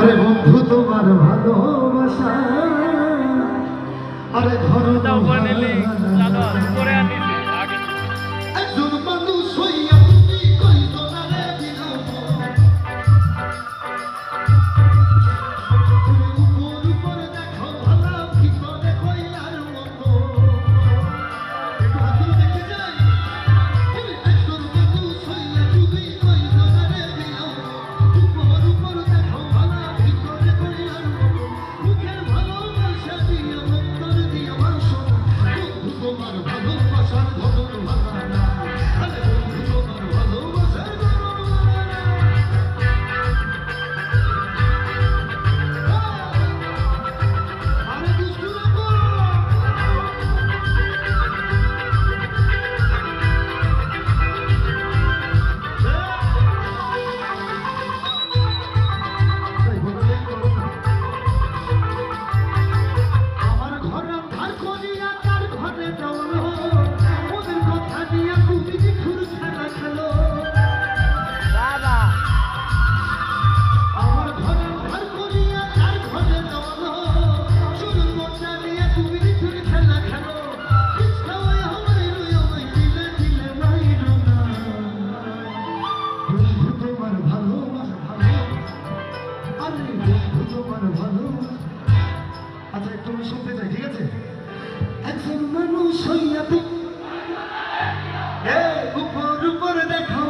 আরে বন্ধু তোমার ভালোবাসা আরে ধরো দাও করে নিলি চালো করে আনিছি আগে একজন মানুষ হইয়া তুমি কইতো না রে বিনাও উপর উপর দেখো ভালো ভিতরে কইলার মতো একটু দেখে যাই একজন মানুষ হইয়া তুমি কইতো না রে বিনাও উপর উপর দেখো ভালো ভিতরে কইলার মতো মুখের ভালোবাসা দিয়া অন্তর দিয়া বাসো বন্ধু তোমার ভালোবাসার ধরন ভাঙা না আরে বন্ধু তোমার ভালোবাসার ধরন ভাঙা না আরে দুষ্টু লোক আমার ঘর ধার করিয়া তার ঘরে দৌড় ওদের কথা দিয়া তুমি খুর খেলা খেলো বাবা আমার ঘর ধার করিয়া তার ঘরে দৌড় শুরু মজা নিয়ে তুমি খুর খেলা খেলো ইচ্ছা হয় আমায় রুই আমায় দিলে দিলে মাইরো না বন্ধু তোমার ভালোবাসা ভালো আরে বন্ধু তোমার ভালোবাসা আচ্ছা একটু আমি শুনতে চাই ঠিক আছে একজন মানুষ হইয়া তুমি উপর উপর দেখো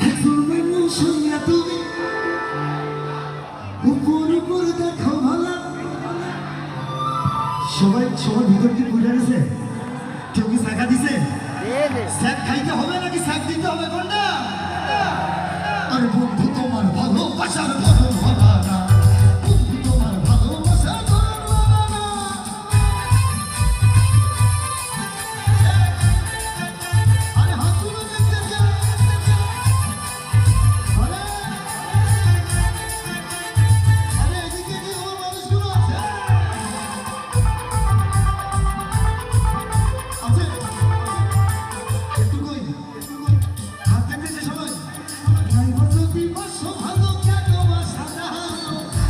একজন মানুষ হইয়া তুমি উপর উপর দেখো ভালো সবাই সবার ভিতর কি বুঝে গেছে কেউ কি শাখা দিছে শাক খাইতে হবে নাকি শাক দিতে হবে কোনটা আরে বন্ধু তোমার ভালোবাসার ধরন ভাঙা না বন্ধু তোমার ভালোবাসার ধরন ভাঙা না আরে হাত তুলে দেখতে চাই আরে এদিকে কি আমার মানুষগুলো আছে আছে একটু কই হাত দেখতেছে সবাই ড্রাইভার যদি বসো ভালো কেন সাদা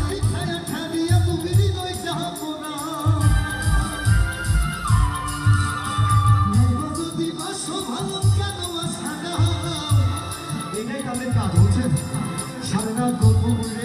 মিঠাই ঠানিয়া তুমি হৃদয় যাবো না ড্রাইভার যদি বসো ভালো কেন সাদা এটাই তাদের কাজ বলছেন সারা গল্প বলে